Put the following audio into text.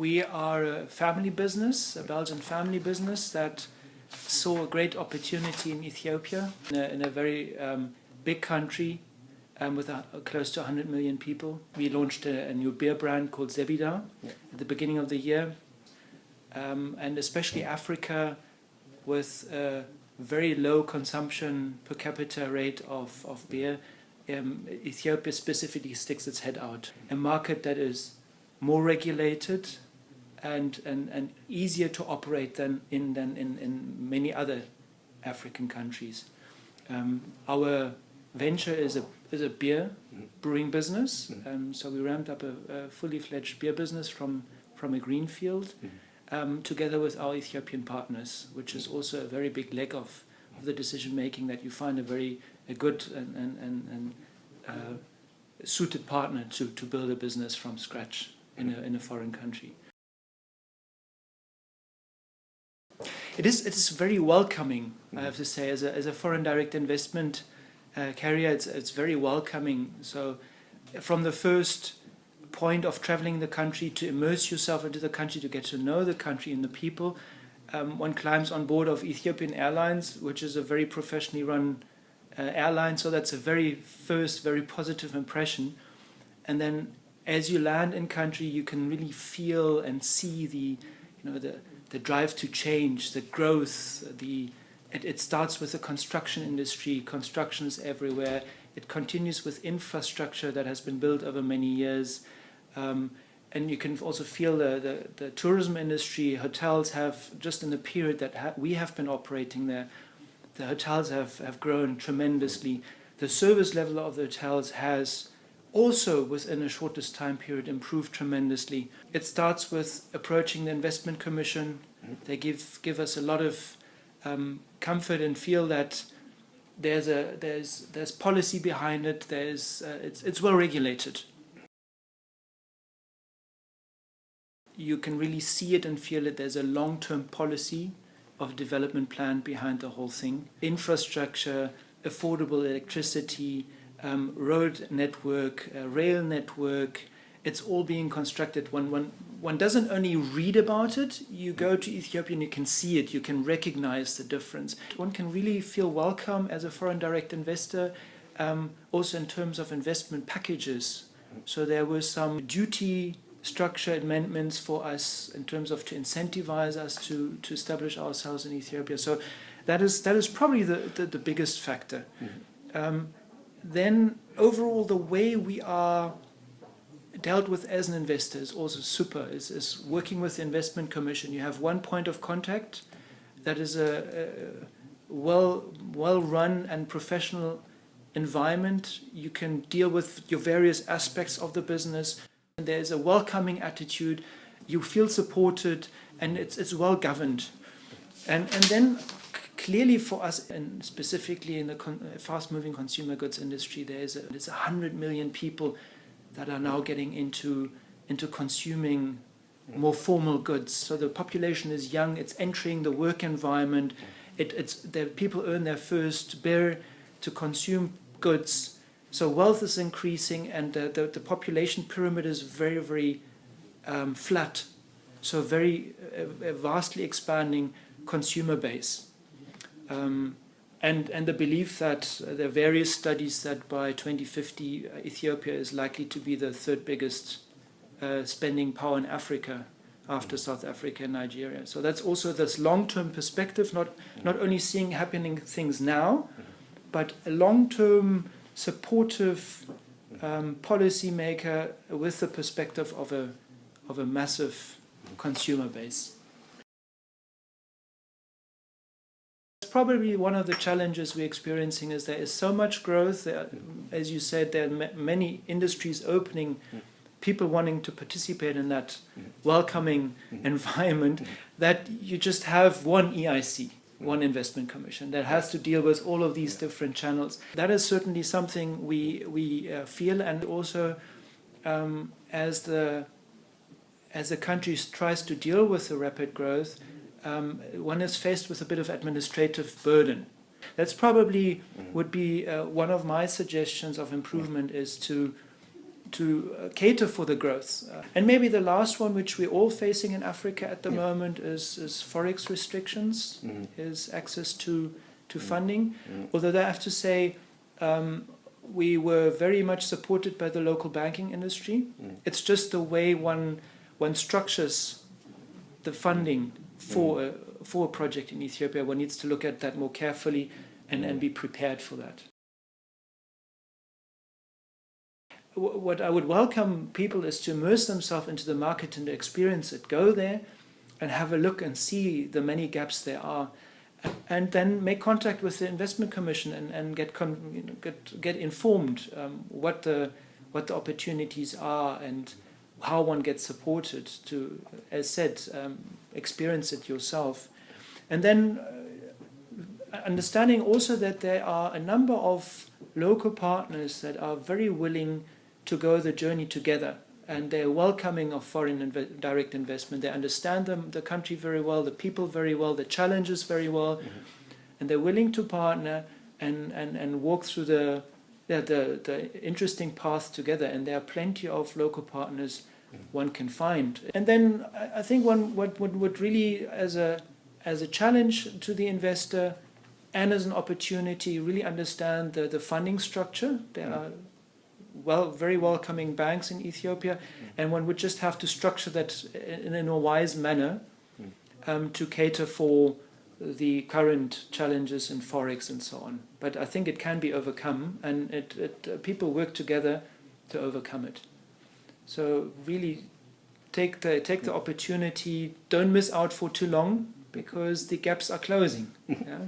We are a family business, a Belgian family business that saw a great opportunity in Ethiopia, in a very big country with close to 100 million people. We launched a new beer brand called Zebidar at the beginning of the year. And especially Africa, with a very low consumption per capita rate of beer, Ethiopia specifically sticks its head out. A market that is more regulated and easier to operate than in many other African countries. Our venture is a beer brewing business. So we ramped up a fully fledged beer business from a greenfield. Together with our Ethiopian partners, which is also a very big leg of the decision making, that you find a good and suited partner to build a business from scratch in a foreign country. It is very welcoming, I have to say, as a foreign direct investment carrier. It's very welcoming. So from the first point of traveling the country, to immerse yourself into the country, to get to know the country and the people, one climbs on board of Ethiopian Airlines, which is a very professionally run airline. So that's a very positive impression. And then as you land in country, you can really feel and see the drive to change, the growth. It starts with the construction industry. Construction is everywhere. It continues with infrastructure that has been built over many years. And you can also feel the tourism industry. Hotels have, just in the period that we have been operating there, the hotels have grown tremendously. The service level of the hotels has also, within a shortest time period, improved tremendously. It starts with approaching the investment commission. They give us a lot of comfort and feel that there's policy behind it. It's well regulated. You can really see it and feel it. There's a long-term policy of development plan behind the whole thing. Infrastructure, affordable electricity, road network, rail network, it's all being constructed. One doesn't only read about it, you go to Ethiopia and you can see it, you can recognize the difference. One can really feel welcome as a foreign direct investor, also in terms of investment packages. So there were some duty structure amendments for us in terms of to incentivize us to establish ourselves in Ethiopia. So that is probably the biggest factor. Then overall, the way we are dealt with as an investor is also super. Is working with the investment commission. You have one point of contact that is a well-run and professional environment. You can deal with your various aspects of the business. There's a welcoming attitude. You feel supported, and it's well governed. And then clearly for us, and specifically in the fast-moving consumer goods industry, there's 100 million people that are now getting into consuming more formal goods. So the population is young. It's entering the work environment. The people earn their first beer to consume goods. So wealth is increasing, and the population pyramid is very, very flat. So very vastly expanding consumer base. And the belief that there are various studies that by 2050 Ethiopia is likely to be the third biggest spending power in Africa after South Africa and Nigeria. So that's also this long-term perspective, not only seeing happening things now, but a long-term supportive policy maker with the perspective of a massive consumer base. Probably one of the challenges we're experiencing is there is so much growth. As you said, there are many industries opening, people wanting to participate in that welcoming environment, that you just have one EIC, one investment commission, that has to deal with all of these different channels. That is certainly something we feel, and also as the country tries to deal with the rapid growth, one is faced with a bit of administrative burden. That's probably would be one of my suggestions of improvement, is to cater for the growth. And maybe the last one, which we're all facing in Africa at the moment, is forex restrictions, is access to funding. Although I have to say, we were very much supported by the local banking industry. It's just the way one structures the funding for a project in Ethiopia. One needs to look at that more carefully and be prepared for that. What I would welcome people is to immerse themselves into the market and to experience it. Go there and have a look and see the many gaps there are, and then make contact with the investment commission and get informed what the opportunities are and how one gets supported to, as said, experience it yourself. And then understanding also that there are a number of local partners that are very willing to go the journey together, and they're welcoming of foreign direct investment. They understand the country very well, the people very well, the challenges very well, and they're willing to partner and walk through the interesting path together. And there are plenty of local partners one can find. And then I think what would really, as a challenge to the investor and as an opportunity, really understand the funding structure. There are very welcoming banks in Ethiopia, and one would just have to structure that in a wise manner to cater for the current challenges in forex and so on. But I think it can be overcome, and people work together to overcome it. So really take the opportunity. Don't miss out for too long, because the gaps are closing. Yeah?